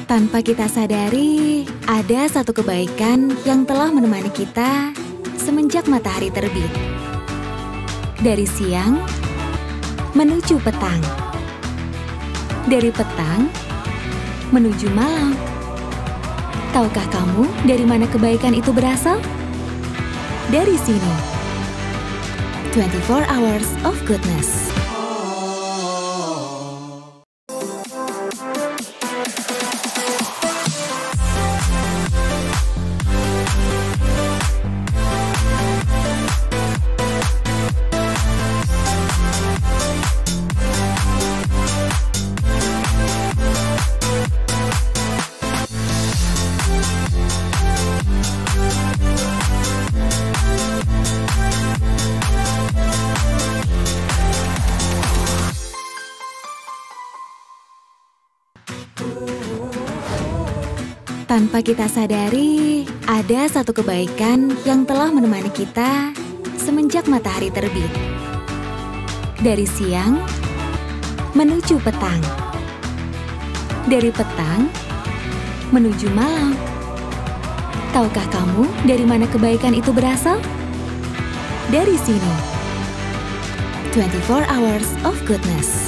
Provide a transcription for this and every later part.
Tanpa kita sadari, ada satu kebaikan yang telah menemani kita semenjak matahari terbit. Dari siang menuju petang. Dari petang menuju malam. Tahukah kamu dari mana kebaikan itu berasal? Dari sini. 24 Hours of Goodness. Tanpa kita sadari, ada satu kebaikan yang telah menemani kita semenjak matahari terbit. Dari siang menuju petang. Dari petang menuju malam. Tahukah kamu dari mana kebaikan itu berasal? Dari sini. 24 Hours of Goodness.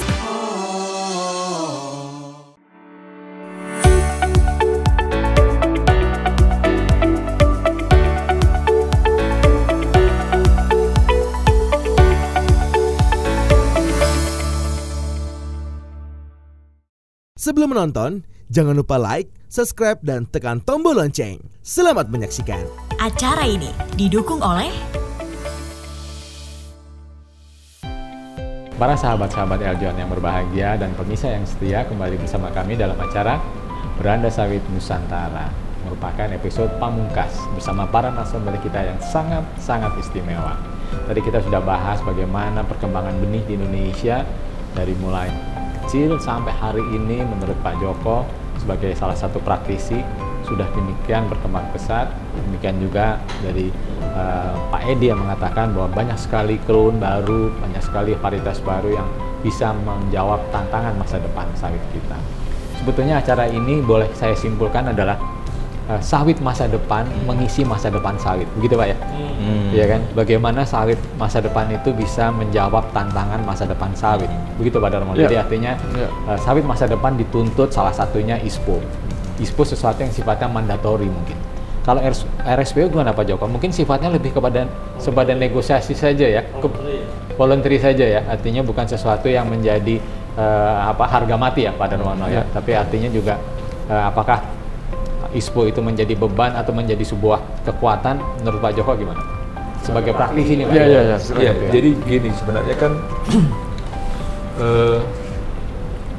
Sebelum menonton, jangan lupa like, subscribe, dan tekan tombol lonceng. Selamat menyaksikan. Acara ini didukung oleh para sahabat-sahabat Eljon yang berbahagia dan pemirsa yang setia, kembali bersama kami dalam acara Beranda Sawit Nusantara, merupakan episode pamungkas bersama para narasumber kita yang sangat istimewa. Tadi kita sudah bahas bagaimana perkembangan benih di Indonesia dari mulai kecil sampai hari ini. Menurut Pak Joko sebagai salah satu praktisi sudah demikian berkembang pesat. Demikian juga dari Pak Edi yang mengatakan bahwa banyak sekali klon baru, banyak sekali varietas baru yang bisa menjawab tantangan masa depan sawit kita. Sebetulnya acara ini boleh saya simpulkan adalah sawit masa depan mengisi masa depan sawit, begitu Pak ya? Iya kan? Bagaimana sawit masa depan itu bisa menjawab tantangan masa depan sawit, begitu Pak Darmo. Jadi artinya sawit masa depan dituntut salah satunya ISPO. ISPO sesuatu yang sifatnya mandatori mungkin. Kalau RSPO gimana Pak Joko? Mungkin sifatnya lebih kepada sebadan negosiasi saja ya, voluntary saja ya. Artinya bukan sesuatu yang menjadi harga mati ya Pak Darmo ya. Tapi artinya juga apakah ISPO itu menjadi beban atau menjadi sebuah kekuatan, menurut Pak Joko gimana? Sebagai praktisi ini Pak. Iya, jadi gini sebenarnya kan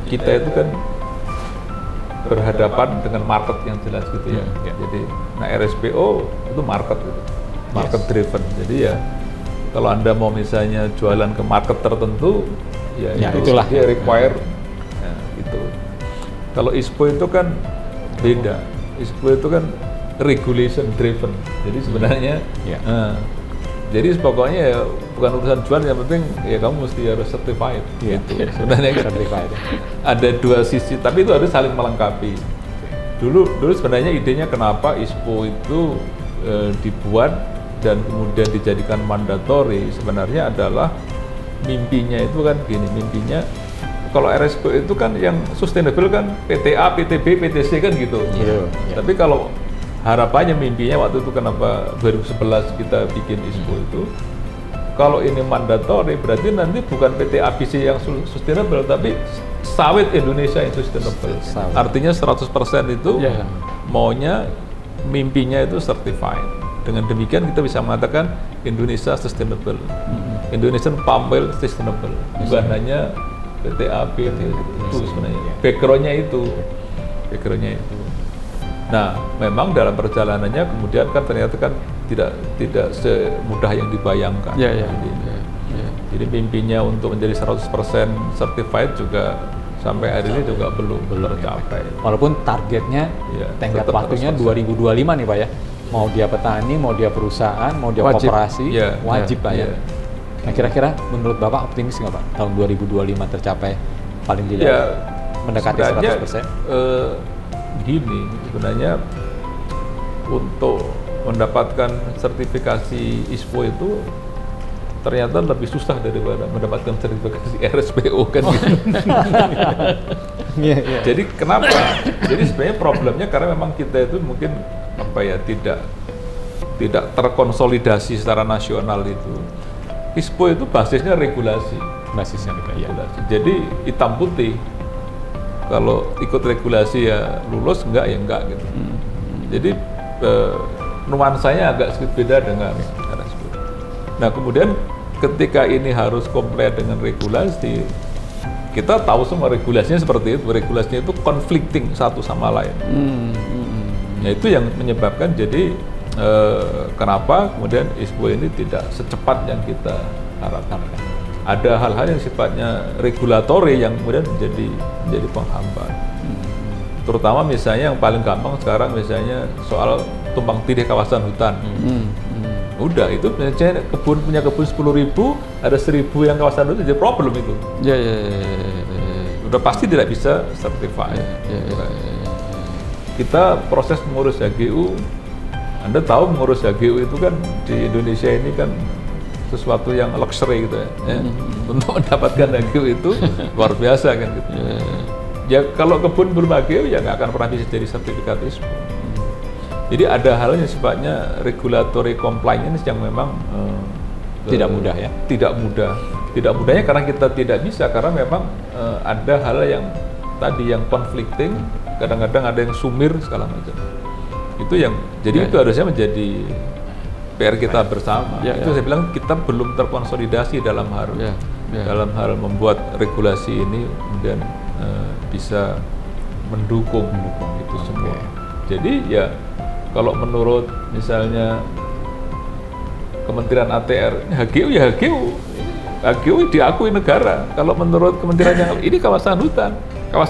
kita itu kan berhadapan dengan market yang jelas gitu ya. Jadi RSPO itu market gitu. Market driven. Jadi ya kalau Anda mau misalnya jualan ke market tertentu ya itulah dia require itu. Kalau ISPO itu kan beda. ISPO itu kan regulation driven. Jadi sebenarnya jadi pokoknya ya bukan urusan jual, yang penting ya kamu mesti harus certified gitu. Sebenarnya kan ada dua sisi, tapi itu harus saling melengkapi. Dulu sebenarnya idenya kenapa ISPO itu dibuat dan kemudian dijadikan mandatori, sebenarnya adalah mimpinya itu kan gini, mimpinya kalau RSPO itu kan yang sustainable kan PTA, PTB, PTC kan gitu. Tapi kalau harapannya, mimpinya waktu itu kenapa 2011 kita bikin ISPO itu, kalau ini mandatori berarti nanti bukan PT ABC yang sustainable, tapi sawit Indonesia yang sustainable. Artinya 100% itu maunya, mimpinya itu certified. Dengan demikian kita bisa mengatakan Indonesia sustainable, Indonesian palm oil sustainable, bukan hanya PTAP itu sebenarnya. Backgroundnya itu. Nah, memang dalam perjalanannya kemudian kan ternyata kan tidak semudah yang dibayangkan. Jadi mimpinya untuk menjadi 100% certified juga sampai hari ini juga belum tercapai. Walaupun targetnya tenggat waktunya 2025 nih Pak ya. Mau dia petani, mau dia perusahaan, mau dia koperasi, wajib Pak ya. Nah kira-kira menurut Bapak optimis nggak Pak tahun 2025 tercapai paling tidak? Ya, mendekati 100%. Gini, sebenarnya untuk mendapatkan sertifikasi ISPO itu ternyata lebih susah daripada mendapatkan sertifikasi RSPO kan gitu. Jadi kenapa? Jadi sebenarnya problemnya karena memang kita itu mungkin tidak terkonsolidasi secara nasional itu. ISPO itu basisnya regulasi. Regulasi. Jadi hitam putih. Kalau ikut regulasi ya lulus, enggak ya enggak gitu. Jadi nuansanya agak sedikit beda dengan RSPO. Nah kemudian ketika ini harus comply dengan regulasi, kita tahu semua regulasinya seperti itu. Regulasinya itu conflicting satu sama lain. Ya itu yang menyebabkan jadi kenapa kemudian ISPO ini tidak secepat yang kita harapkan. Ada hal-hal yang sifatnya regulatory yang kemudian menjadi penghambat. Terutama misalnya yang paling gampang sekarang misalnya soal tumpang tindih kawasan hutan. Udah itu misalnya punya kebun 10.000, ada 1.000 yang kawasan hutan, jadi problem itu. Udah pasti tidak bisa certified. Kita proses mengurus HGU, Anda tahu mengurus HGU itu kan di Indonesia ini kan sesuatu yang luxury gitu ya. Untuk mendapatkan HGU itu luar biasa kan gitu. Ya kalau kebun belum HGU ya nggak akan pernah bisa jadi sertifikat ISPO. Jadi ada hal yang sifatnya regulatory compliance yang memang tidak mudah ya. Tidak mudahnya karena kita tidak bisa, karena memang ada hal yang tadi yang conflicting, kadang-kadang ada yang sumir segala macam. Itu yang jadi itu harusnya menjadi PR kita bersama. Itu saya bilang kita belum terkonsolidasi dalam hal membuat regulasi ini kemudian bisa mendukung itu semua. Jadi ya kalau menurut misalnya Kementerian ATR, HGU ya HGU diakui negara. Kalau menurut kementerian yang ini kawasan hutan ya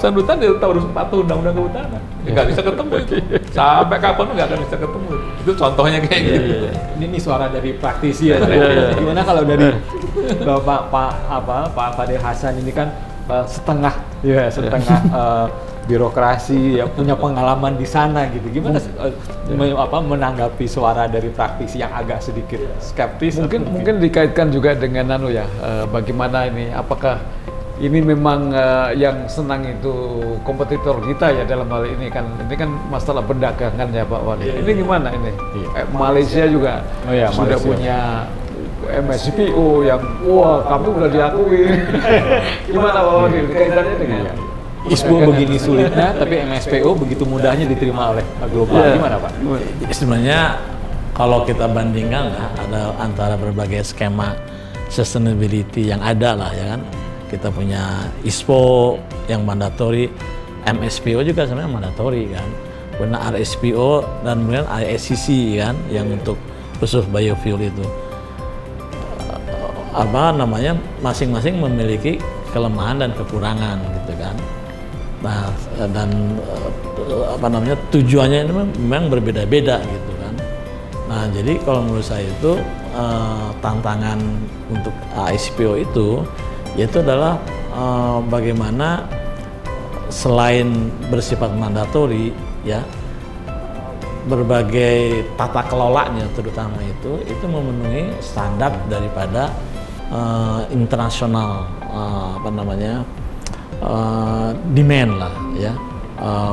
harus patuh undang-undang kehutanan. Nggak bisa ketemu itu. Sampai kapan nggak akan bisa ketemu. Itu contohnya kayak gitu. Ini suara dari praktisi ya. Gimana kalau dari Pak Fadil Hasan ini kan setengah birokrasi ya, punya pengalaman di sana gitu. Gimana menanggapi suara dari praktisi yang agak sedikit skeptis? Mungkin dikaitkan juga dengan bagaimana ini, apakah ini memang yang senang itu kompetitor kita ya dalam hal ini kan masalah perdagangan ya Pak Wali. Ini gimana ini? Malaysia juga sudah punya MSPO yang kami udah diakui. Gimana Pak Wali kaitannya dengan ISPO begini sulitnya, tapi MSPO begitu mudahnya diterima oleh global. Gimana Pak? Sebenarnya kalau kita bandingkan ada antara berbagai skema sustainability yang ada lah ya kan. Kita punya ISPO yang mandatory, MSPO juga sebenarnya mandatory kan. Kemudian RSPO dan kemudian ISCC kan yang untuk khusus biofuel itu. Masing-masing memiliki kelemahan dan kekurangan gitu kan. Nah, dan tujuannya ini memang berbeda-beda gitu kan. Nah, jadi kalau menurut saya itu tantangan untuk ISPO itu yaitu adalah bagaimana selain bersifat mandatori ya, berbagai tata kelolanya terutama itu memenuhi standar daripada internasional demand lah ya,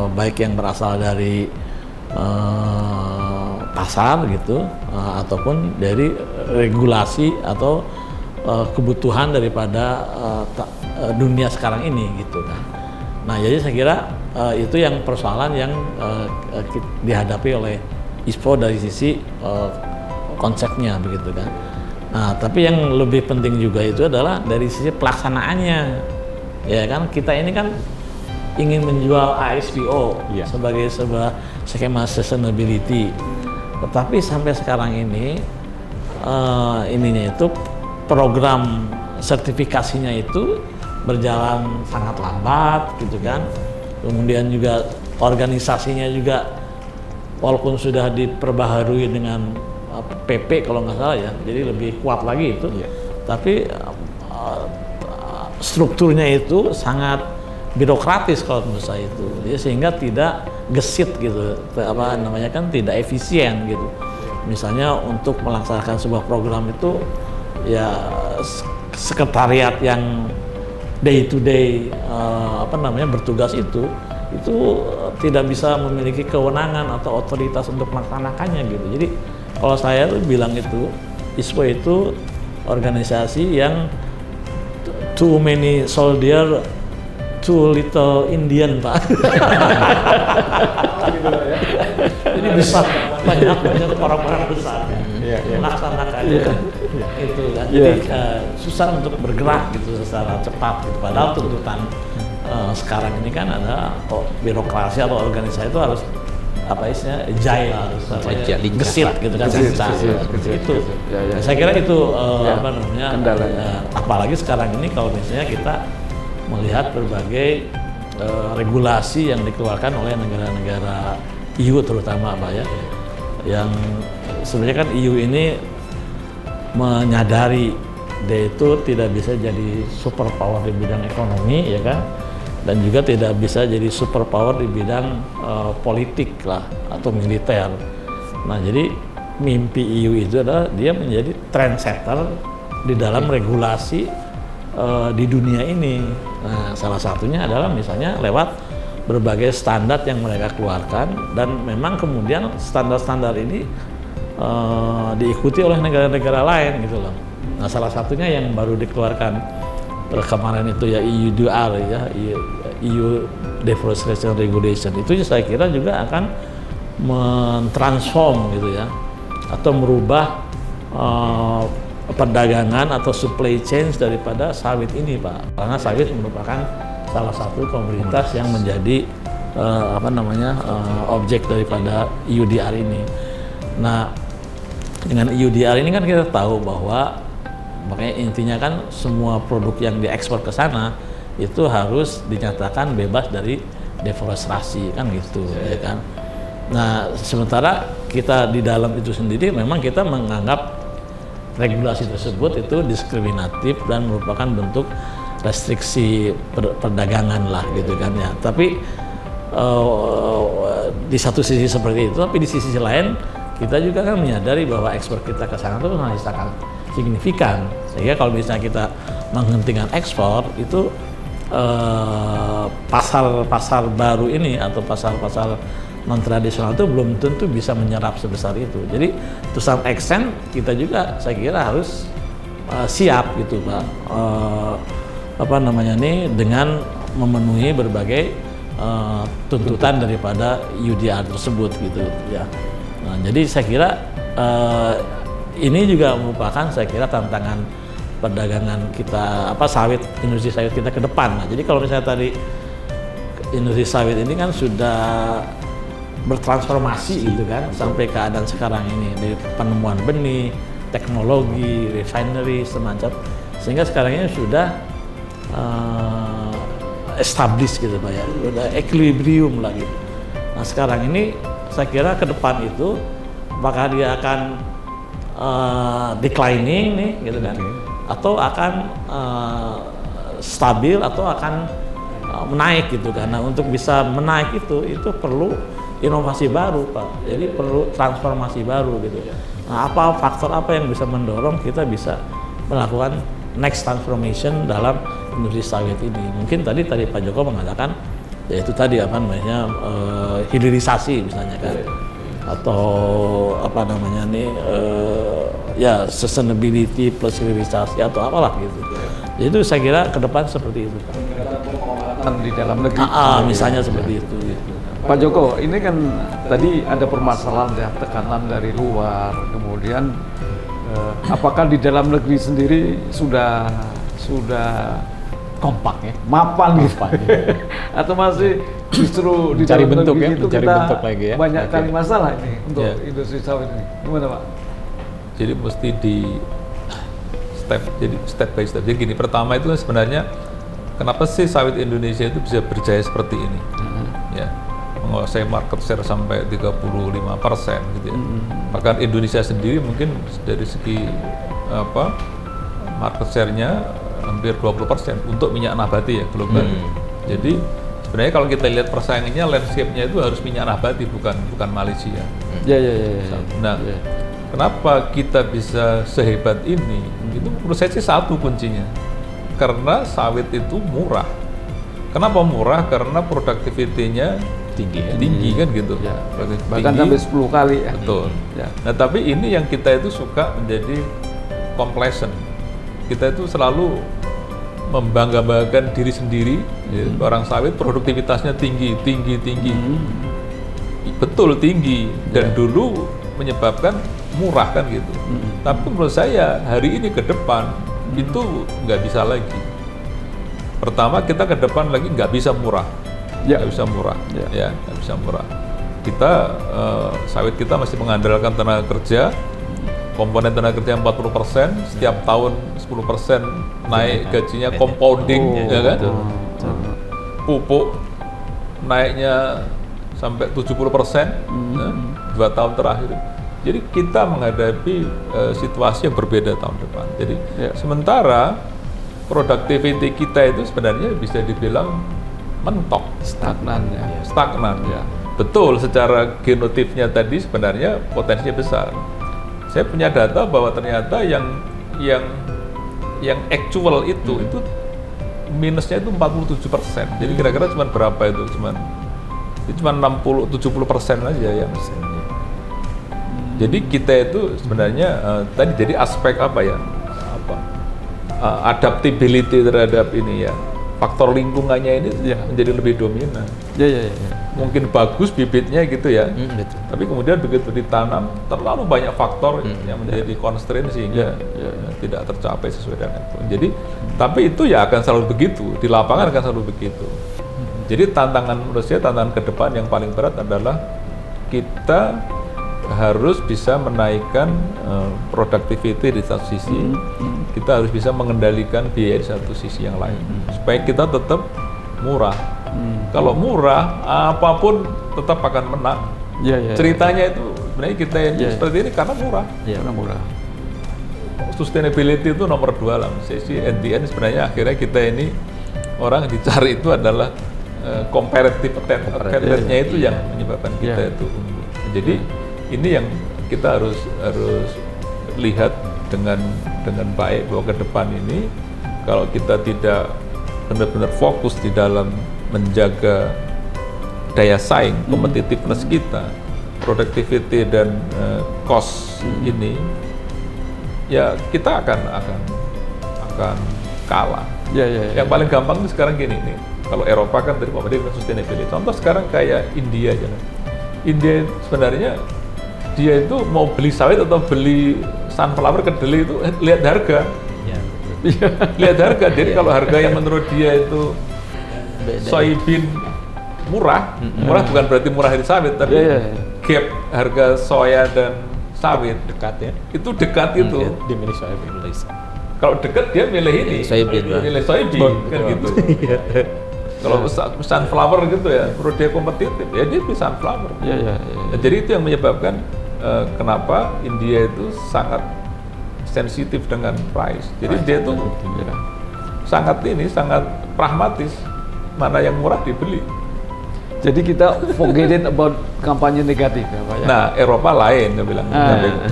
baik yang berasal dari pasar gitu ataupun dari regulasi atau kebutuhan daripada dunia sekarang ini gitu kan. Nah jadi saya kira itu yang persoalan yang dihadapi oleh ISPO dari sisi konsepnya begitu kan. Nah tapi yang lebih penting juga itu adalah dari sisi pelaksanaannya ya kan. Kita ini kan ingin menjual ISPO sebagai sebuah skema sustainability, tetapi sampai sekarang ini ininya itu program sertifikasinya itu berjalan sangat lambat gitu kan. Kemudian juga organisasinya juga walaupun sudah diperbaharui dengan PP kalau nggak salah ya, jadi lebih kuat lagi itu, tapi strukturnya itu sangat birokratis kalau menurut saya itu, ya, sehingga tidak gesit gitu, apa namanya kan tidak efisien gitu. Misalnya untuk melaksanakan sebuah program itu ya sekretariat yang day to day bertugas itu tidak bisa memiliki kewenangan atau otoritas untuk melaksanakannya gitu. Jadi kalau saya tuh bilang itu ISPO itu organisasi yang too many soldier, too little Indian, Pak. Jadi besar, banyak orang-orang besar melaksanakannya itu kan. Jadi susah untuk bergerak gitu secara cepat gitu. Padahal tuntutan sekarang ini kan ada birokrasi atau organisasi itu harus apa istilahnya agile, harus gesit gitu kan, itu. Saya kira itu apalagi sekarang ini kalau misalnya kita melihat berbagai regulasi yang dikeluarkan oleh negara-negara EU terutama Pak ya, yang sebenarnya kan EU ini menyadari dia itu tidak bisa jadi superpower di bidang ekonomi ya kan, dan juga tidak bisa jadi superpower di bidang politik lah atau militer. Nah jadi mimpi EU itu adalah dia menjadi trendsetter di dalam regulasi di dunia ini. Nah salah satunya adalah misalnya lewat berbagai standar yang mereka keluarkan, dan memang kemudian standar-standar ini diikuti oleh negara-negara lain gitu loh. Nah salah satunya yang baru dikeluarkan kemarin itu ya EUDR ya, EU Deforestation Regulation, itu saya kira juga akan mentransform gitu ya, atau merubah perdagangan atau supply chain daripada sawit ini Pak, karena sawit merupakan salah satu komoditas yang menjadi objek daripada EUDR ini. Nah dengan EUDR ini kan kita tahu bahwa makanya intinya kan semua produk yang diekspor ke sana itu harus dinyatakan bebas dari deforestasi kan gitu ya kan. Nah sementara kita di dalam itu sendiri memang kita menganggap regulasi tersebut itu diskriminatif dan merupakan bentuk restriksi perdagangan lah gitu kan ya. Tapi di satu sisi seperti itu, tapi di sisi lain kita juga kan menyadari bahwa ekspor kita ke sana itu masih sangat signifikan, sehingga kalau misalnya kita menghentikan ekspor itu pasar baru ini atau pasar non tradisional itu belum tentu bisa menyerap sebesar itu. Jadi to some extent kita juga saya kira harus siap gitu Pak, dengan memenuhi berbagai tuntutan daripada EUDR tersebut gitu ya. Nah, jadi saya kira ini juga merupakan saya kira tantangan perdagangan kita industri sawit kita ke depan. Nah, jadi kalau misalnya tadi industri sawit ini kan sudah bertransformasi gitu kan sampai keadaan sekarang ini, dari penemuan benih, teknologi, refinery semacam, sehingga sekarang ini sudah established gitu Pak ya, udah equilibrium lah gitu. Nah sekarang ini saya kira ke depan itu apakah dia akan declining nih gitu kan, atau akan stabil atau akan menaik gitu kan. Nah untuk bisa menaik itu perlu inovasi baru Pak, jadi perlu transformasi baru gitu. Nah faktor apa yang bisa mendorong kita bisa melakukan next transformation dalam industri sawit ini? Mungkin tadi Pak Joko mengatakan yaitu tadi hilirisasi misalnya kan, atau sustainability plus hilirisasi atau apalah gitu. Jadi itu saya kira ke depan seperti itu Pak. Di dalam negeri misalnya seperti itu gitu. Pak Joko, ini kan tadi ada permasalahan ya, tekanan dari luar, kemudian apakah di dalam negeri sendiri sudah kompak ya, mapan gitu, atau masih justru di cari dalam bentuk negeri ya, itu cari kita bentuk lagi ya, banyak kali masalah ini untuk industri sawit ini, gimana Pak? Jadi mesti di step by step. Jadi gini, pertama itu sebenarnya kenapa sih sawit Indonesia itu bisa berjaya seperti ini? Ya, menguasai market share sampai 35% gitu ya. Bahkan Indonesia sendiri mungkin dari segi market share-nya hampir 20% untuk minyak nabati ya global. Jadi sebenarnya kalau kita lihat persaingannya, landscape-nya itu harus minyak nabati, bukan Malaysia. Ya. Nah, kenapa kita bisa sehebat ini? Itu menurut saya sih satu kuncinya. Karena sawit itu murah. Kenapa murah? Karena produktivitinya tinggi kan gitu. Ya. Bahkan sampai 10 kali ya. Betul. Ya. Nah, tapi ini yang kita itu suka menjadi complacent. Kita itu selalu membangga-banggakan diri sendiri. Ya, orang sawit produktivitasnya tinggi. Betul tinggi, dan dulu menyebabkan murah kan gitu. Tapi menurut saya hari ini ke depan itu nggak bisa lagi. Pertama, kita ke depan lagi nggak bisa murah. Nggak bisa murah. Ya, nggak bisa murah. Kita sawit kita masih mengandalkan tenaga kerja. Komponen tenaga kerja 40%, setiap tahun 10% naik gajinya, compounding, ya kan? Pupuk naiknya sampai 70%, 2 tahun terakhir. Jadi kita menghadapi situasi yang berbeda tahun depan. Jadi sementara productivity kita itu sebenarnya bisa dibilang mentok, stagnan. Ya. Betul, secara genotipnya tadi sebenarnya potensinya besar. Saya punya data bahwa ternyata yang actual itu minusnya itu 47%. Jadi kira-kira cuma berapa itu? Cuma 60-70% aja ya. Jadi kita itu sebenarnya tadi jadi aspek apa ya? Adaptability terhadap ini ya. Faktor lingkungannya ini menjadi lebih dominan. Ya. Mungkin bagus bibitnya gitu ya. Betul. Tapi kemudian begitu ditanam terlalu banyak faktor yang menjadi constraint sehingga tidak tercapai sesuai dengan itu. Jadi tapi itu ya akan selalu begitu, di lapangan akan selalu begitu. Jadi tantangan menurut saya, tantangan ke depan yang paling berat adalah kita harus bisa menaikkan productivity di satu sisi, kita harus bisa mengendalikan biaya di satu sisi yang lain, supaya kita tetap murah. Kalau murah, apapun tetap akan menang. Ceritanya itu sebenarnya kita yang seperti ini karena murah. Karena murah. Sustainability itu nomor 2 lah. Sisi at the end sebenarnya akhirnya kita ini orang yang dicari itu adalah comparative advantage-nya itu yang menyebabkan kita itu unggul. Jadi ini yang kita harus lihat dengan baik, bahwa ke depan ini kalau kita tidak benar-benar fokus di dalam menjaga daya saing, competitiveness kita, productivity dan cost ini, ya kita akan kalah. Yang paling gampang itu sekarang gini nih, kalau Eropa kan dari pemerintah sustainability. Contoh sekarang kayak India aja. India sebenarnya dia itu mau beli sawit atau beli sunflower kedelai itu lihat harga. Lihat harga. Jadi kalau harga yang menurut dia itu soybean murah bukan berarti murah dari sawit, tapi gap harga soya dan sawit dekat ya. Itu dekat itu. Dia milih soybean. Kalau dekat dia milih ini. Milih soybean kan gitu. Kalau sunflower gitu ya, menurut dia kompetitif, ya dia pilih sunflower. Jadi itu yang menyebabkan kenapa India itu sangat sensitif dengan price. Jadi dia tuh sangat pragmatis. Mana yang murah dibeli. Jadi kita forgetting about kampanye negatif ya Pak ya? Nah, Eropa lain, dia bilang.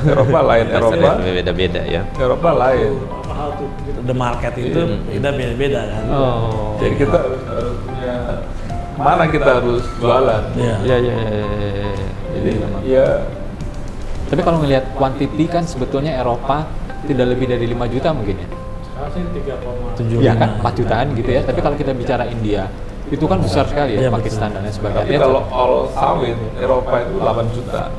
Eropa lain, beda-beda ya. Eropa lain. The market itu kita beda-beda kan. Jadi kita harus punya mana kita harus jualan. Jadi ya. Tapi kalau ngelihat quantity kan sebetulnya Eropa tidak lebih dari 5 juta mungkin ya. Iya kan, 4 jutaan gitu ya. Tapi kalau kita bicara India, itu kan besar sekali ya, Pakistan dan lain sebagainya. Tapi kalau all sawit, Eropa itu 8 juta.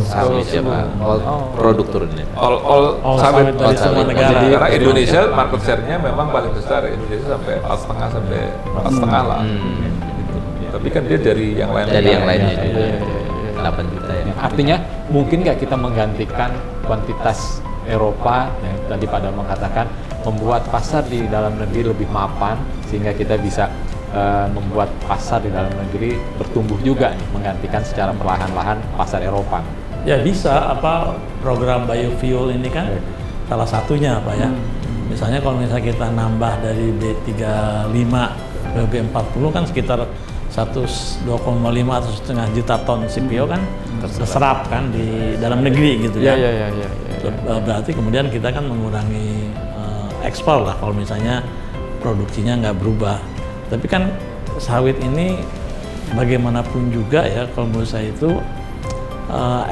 Sawit siapa? All produk turunnya. All sawit dari semua negara. Karena Indonesia market share-nya memang paling besar. Indonesia sampai 4,5 sampai 4,5 lah. Tapi kan dia dari yang lain. Dari yang lainnya juga. 8 juta ya. Artinya mungkin nggak kita menggantikan kuantitas Eropa yang tadi Pak Damang katakan, membuat pasar di dalam negeri lebih mapan sehingga kita bisa membuat pasar di dalam negeri bertumbuh juga nih, menggantikan secara perlahan-lahan pasar Eropa. Ya bisa, program biofuel ini kan salah satunya Pak ya. Misalnya kalau misalnya kita nambah dari B35 BB 40 kan sekitar 2,5 atau setengah juta ton CPO kan terserap kan di dalam negeri gitu kan. Berarti kemudian kita kan mengurangi ekspor lah kalau misalnya produksinya nggak berubah. Tapi kan sawit ini bagaimanapun juga ya kalau menurut saya itu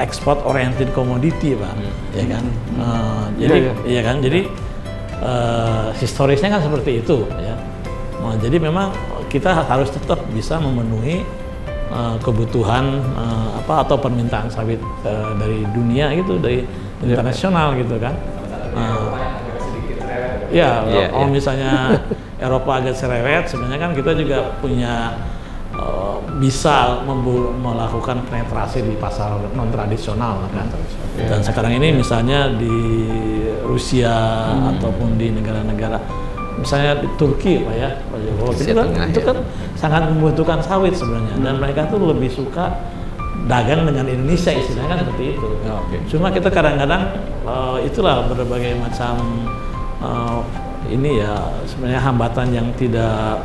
export oriented commodity Pak, ya kan. Jadi historisnya kan seperti itu ya. Jadi memang kita harus tetap bisa memenuhi kebutuhan atau permintaan sawit dari dunia gitu, dari internasional gitu kan. Kalau misalnya Eropa agak cerewet, sebenarnya kan kita juga punya bisa melakukan penetrasi di pasar non tradisional kan. Dan sekarang ini misalnya di Rusia ataupun di negara-negara misalnya di Turki Pak ya, Pak Jokowi itu kan sangat membutuhkan sawit sebenarnya, dan mereka tuh lebih suka dagang dengan Indonesia istilahnya kan seperti itu. Cuma kita kadang-kadang itulah berbagai macam ini ya sebenarnya hambatan yang tidak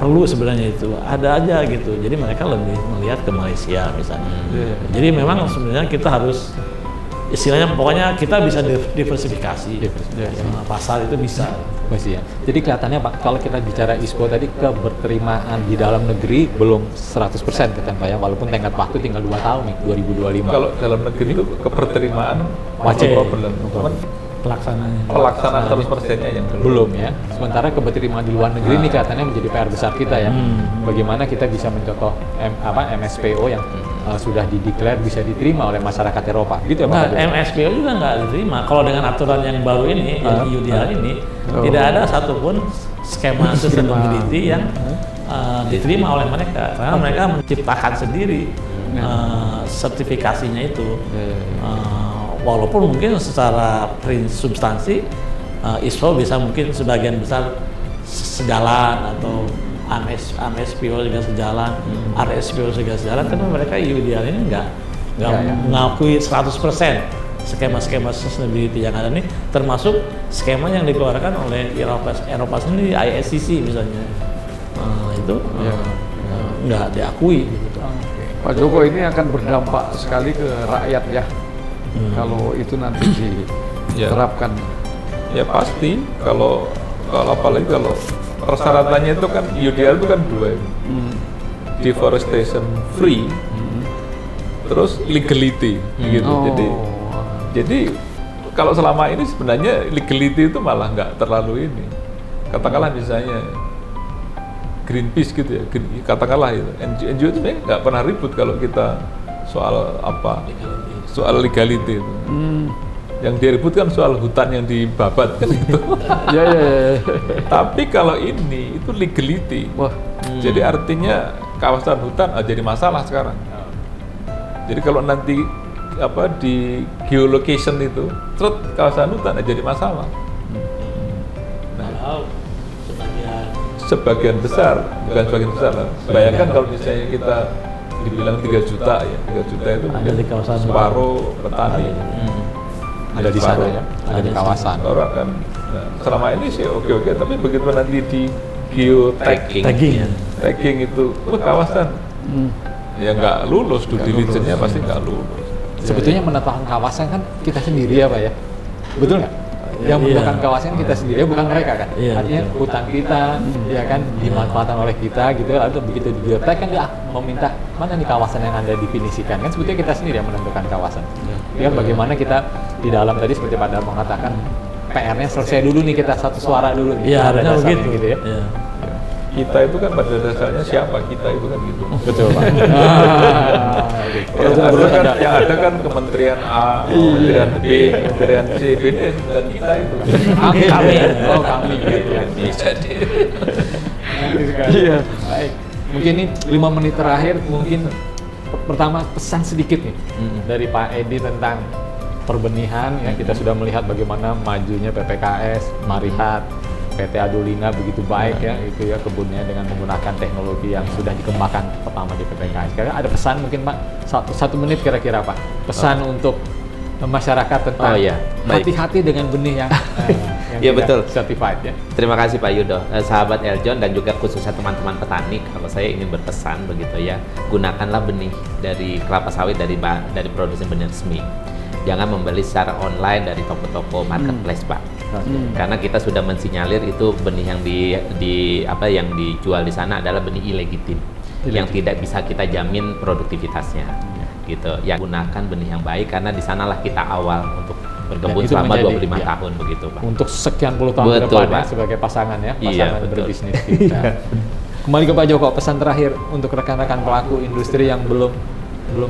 perlu sebenarnya itu ada aja gitu. Jadi mereka lebih melihat ke Malaysia misalnya. Jadi memang sebenarnya kita harus istilahnya pokoknya kita bisa diversifikasi. Pasar itu bisa. Masih ya. Jadi kelihatannya Pak, kalau kita bicara ISPO tadi keberterimaan di dalam negeri belum 100% kita Pak ya, walaupun tenggat waktu tinggal 2 tahun nih, 2025. Kalau dalam negeri itu keberterimaan wajib problem. Pelaksanaan 100%-nya yang belum ya. Sementara keberterimaan di luar negeri ini kelihatannya menjadi PR besar kita ya. Bagaimana kita bisa mencontoh MSPO yang sudah dideklar bisa diterima oleh masyarakat Eropa, gitu ya Pak? MSPO juga nggak diterima. Kalau dengan aturan yang baru ini, yang UDR ini, tidak ada satupun skema sustainability yang diterima oleh mereka, karena mereka menciptakan sendiri sertifikasinya itu. Walaupun mungkin secara substansi ISPO bisa mungkin sebagian besar sejalan atau AMSPO juga sejalan, RSPO juga sejalan, tapi mereka UDR ini nggak mengakui 100% skema-skema sustainability yang ada ini, termasuk skema yang dikeluarkan oleh Eropa sendiri, ISCC misalnya, itu nggak diakui. Gitu. Pak Joko, ini akan berdampak sekali ke rakyat ya. Kalau itu nanti diterapkan. Ya pasti, kalau apalagi kalau persyaratannya itu kan UDR itu kan 2, deforestation free, terus legality gitu. Jadi kalau selama ini sebenarnya legality itu malah nggak terlalu ini. Katakanlah misalnya Greenpeace gitu ya, katakanlah itu NGO itu sebenarnya nggak pernah ribut kalau kita soal soal legality itu. Yang diributkan soal hutan yang dibabat kan gitu. Tapi kalau ini itu legality. Jadi artinya kawasan hutan jadi masalah sekarang. Jadi kalau nanti di geolocation itu terus kawasan hutan jadi masalah. Sebagian besar, bukan sebagian besar lah. Bayangkan kalau misalnya kita dibilang 3 juta ya, 3 juta itu ada di kawasan separuh petani. Ada di sana ya, ada di kawasan. Orang kan selama ini sih oke, tapi begitu nanti di tagging itu kawasan ya nggak lulus, due diligence-nya pasti nggak lulus. Sebetulnya menetapkan kawasan kan kita sendiri ya Pak ya, betul nggak? Yang menentukan kawasan kita sendiri, bukan mereka kan? Artinya hutan kita, ya kan dimanfaatkan oleh kita gitu. Lalu begitu di geotek kan dia meminta mana nih kawasan yang Anda definisikan, kan sebetulnya kita sendiri yang menentukan kawasan. Ya bagaimana kita di dalam tadi seperti Pak Dar mengatakan PR-nya selesai dulu nih, kita satu suara dulu nih. Iya, harusnya begitu gitu ya. Kita itu kan pada dasarnya siapa kita itu kan gitu. Betul Pak. Yang ada kan Kementerian A, Kementerian B, Kementerian C, dan kita itu. Kami. Iya. Baik. Mungkin ini 5 menit terakhir, mungkin pertama pesan sedikit nih dari Pak Edi tentang perbenihan ya. Kita sudah melihat bagaimana majunya PPKS, Marihat, PT Adulina begitu baik ya, itu ya kebunnya dengan menggunakan teknologi yang sudah dikembangkan pertama di PPKS. Sekarang ada pesan mungkin Pak, satu menit kira-kira Pak, pesan untuk masyarakat tentang hati-hati dengan benih yang Iya betul. Certified ya. Terima kasih Pak Yudo, sahabat Eljon dan juga khususnya teman-teman petani. Kalau saya ingin berpesan begitu ya, gunakanlah benih dari kelapa sawit dari produsen benih resmi. Jangan membeli secara online dari toko-toko marketplace Pak. Karena kita sudah mensinyalir itu benih yang yang dijual di sana adalah benih ilegitim, yang tidak bisa kita jamin produktivitasnya. Gitu. Ya gunakan benih yang baik karena di sanalah kita awal untuk berkebun selama 25 tahun begitu Pak. Untuk sekian puluh tahun ke depan ya, sebagai pasangan ya, pasangan berbisnis kita. Kembali ke Pak Joko, pesan terakhir untuk rekan-rekan pelaku industri yang belum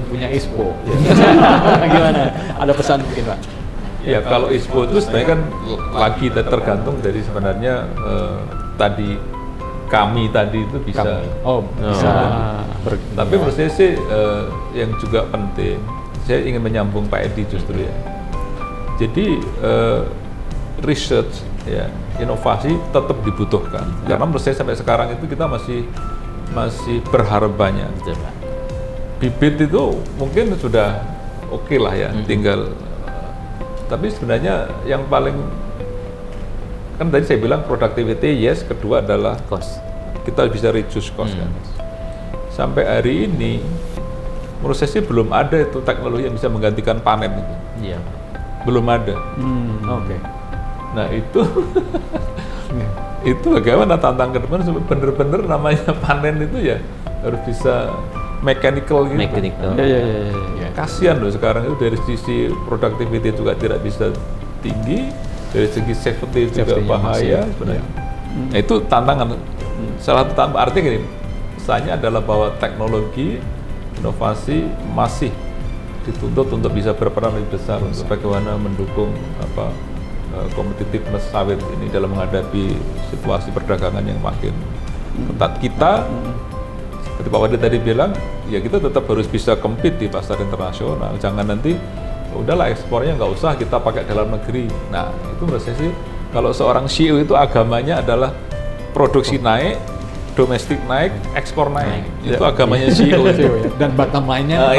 punya ISPO. Gimana? Ada pesan mungkin Pak? Ya kalau ISPO itu sebenarnya kan lagi tergantung dari sebenarnya kami tadi itu bisa. Bisa. Tapi menurut saya sih yang juga penting, saya ingin menyambung Pak Edi justru ya. Jadi research ya, inovasi tetap dibutuhkan. Karena menurut saya sampai sekarang itu kita masih berharap banyak. Bibit itu mungkin sudah oke lah ya, tinggal tapi sebenarnya yang paling kan tadi saya bilang productivity yes, kedua adalah cost. Kita bisa reduce cost kan. Sampai hari ini menurut saya sih belum ada itu teknologi yang bisa menggantikan panen itu. Iya. Belum ada. Oke. Nah itu itu bagaimana tantangan ke depan bener-bener namanya panen itu ya harus bisa mechanical gitu. Iya. Kasihan loh sekarang itu dari sisi productivity juga tidak bisa tinggi, dari segi safety juga bahaya sebenarnya. Nah itu tantangan. Salah satu tantangan artinya gini, pesannya adalah bahwa teknologi, inovasi masih dituntut untuk bisa berperan lebih besar untuk bagaimana mendukung competitiveness sawit ini dalam menghadapi situasi perdagangan yang makin ketat. Kita seperti Pak Wadi tadi bilang, ya kita tetap harus bisa compete di pasar internasional. Jangan nanti udahlah ekspornya nggak usah, kita pakai dalam negeri. Nah itu menurut saya sih kalau seorang CEO itu agamanya adalah produksi naik, domestik naik, ekspor naik. Itu agamanya CEO. Dan bottom line-nya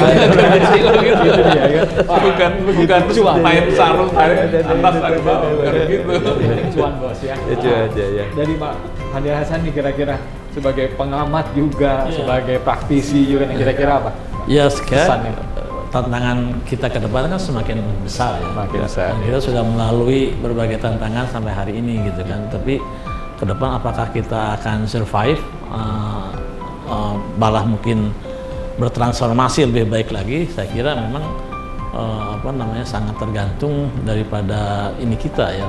CEO gitu ya kan. Bukan main sarung tarik atas tarik bawah, bukan gitu. Cuan bos ya. Itu aja ya. Dari Pak Hadi Hasan nih kira-kira sebagai pengamat juga, sebagai praktisi juga nih kira-kira apa? Ya sekarang tantangan kita ke depan kan semakin besar ya. Semakin besar. Dan kita sudah melalui berbagai tantangan sampai hari ini gitu kan. Tapi ke depan apakah kita akan survive, malah mungkin bertransformasi lebih baik lagi? Saya kira memang sangat tergantung daripada ini kita ya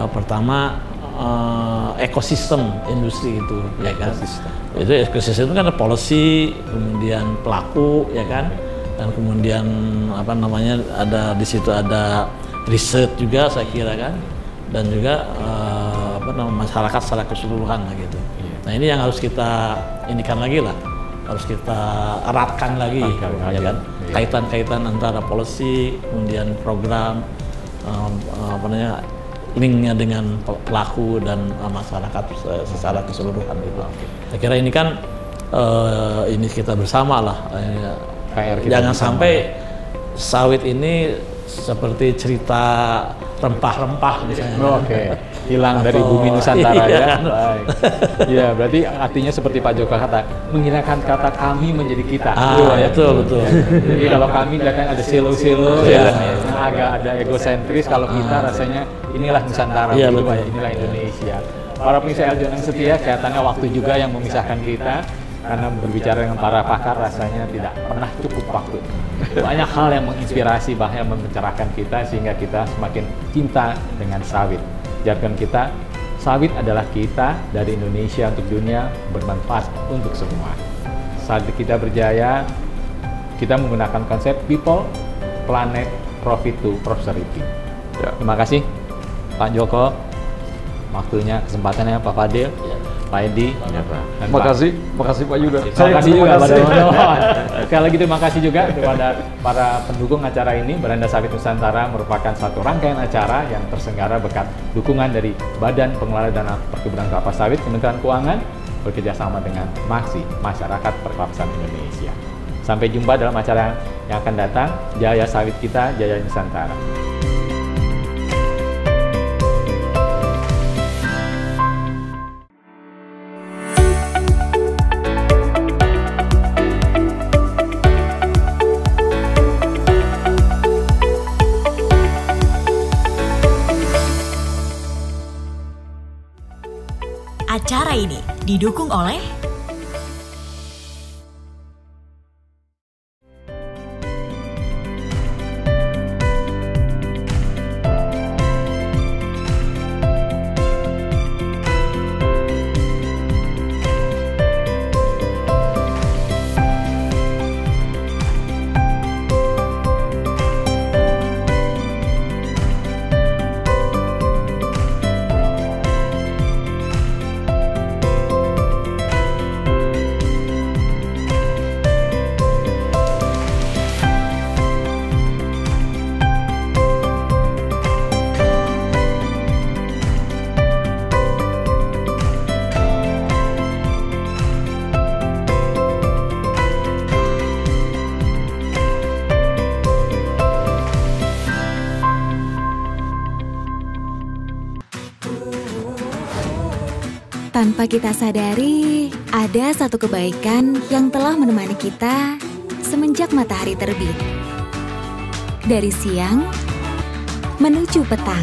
pertama ekosistem industri itu ya kan. Itu ekosistem itu kan ada policy, kemudian pelaku ya kan, dan kemudian ada di situ ada riset juga saya kira kan, dan juga masyarakat secara keseluruhan lah gitu. Nah ini yang harus kita indikan lagi lah, harus kita eratkan lagi ya kan, kaitan-kaitan antara policy kemudian program linknya dengan pelaku dan masyarakat secara keseluruhan gitu. Saya kira ini kan ini kita bersama lah. Jangan sampai sawit ini seperti cerita rempah-rempah misalnya. Hilang dari bumi Nusantara ya. Baik. Ya, berarti artinya seperti Pak Joko kata, menghilangkan kata kami menjadi kita. Betul. Jadi kalau kami datang ada silo-silo agak ada egosentris, kalau kita rasanya inilah Nusantara, inilah Indonesia. Para pemirsa Eljon yang setia, kelihatannya waktu juga yang memisahkan kita. Karena berbicara dengan para pakar rasanya tidak pernah cukup waktu. Banyak hal yang menginspirasi, bahkan mencerahkan kita sehingga kita semakin cinta dengan sawit. Jargon kita, sawit adalah kita dari Indonesia untuk dunia, bermanfaat untuk semua. Saat kita berjaya, kita menggunakan konsep people, planet, profit to prosperity. Terima kasih Pak Joko, waktunya, kesempatannya Pak Fadil. Pak Edi, terima kasih Pak Yuda. Terima kasih juga pada sekali lagi terima kasih juga kepada para pendukung acara ini. Beranda Sawit Nusantara merupakan satu rangkaian acara yang terselenggara berkat dukungan dari Badan Pengelola Dana Perkebunan Kelapa Sawit Kementerian Keuangan bekerjasama dengan MAKSI, Masyarakat Perkelapa Indonesia. Sampai jumpa dalam acara yang akan datang. Jaya sawit kita, jaya Nusantara. Acara ini didukung oleh Tanpa kita sadari, ada satu kebaikan yang telah menemani kita semenjak matahari terbit. Dari siang menuju petang.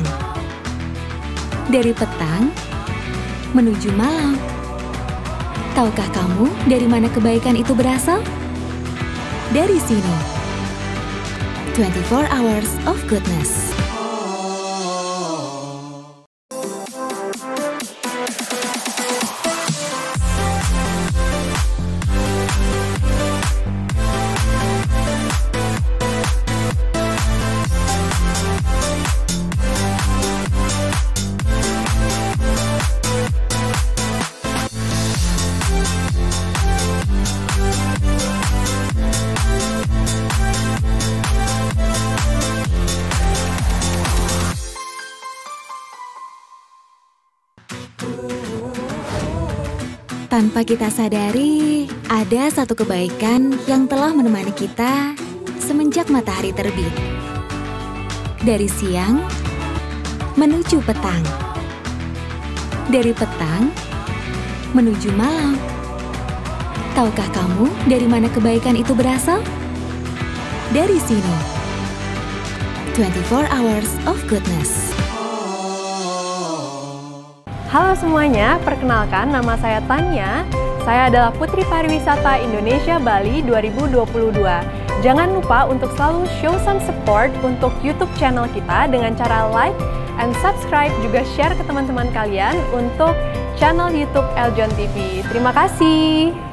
Dari petang menuju malam. Tahukah kamu dari mana kebaikan itu berasal? Dari sini. 24 Hours of Goodness. Tanpa kita sadari, ada satu kebaikan yang telah menemani kita semenjak matahari terbit. Dari siang menuju petang. Dari petang menuju malam. Tahukah kamu dari mana kebaikan itu berasal? Dari sini. 24 Hours of Goodness. Halo semuanya, perkenalkan nama saya Tanya. Saya adalah Putri Pariwisata Indonesia Bali 2022. Jangan lupa untuk selalu show some support untuk YouTube channel kita dengan cara like and subscribe, juga share ke teman-teman kalian untuk channel YouTube Eljon TV. Terima kasih.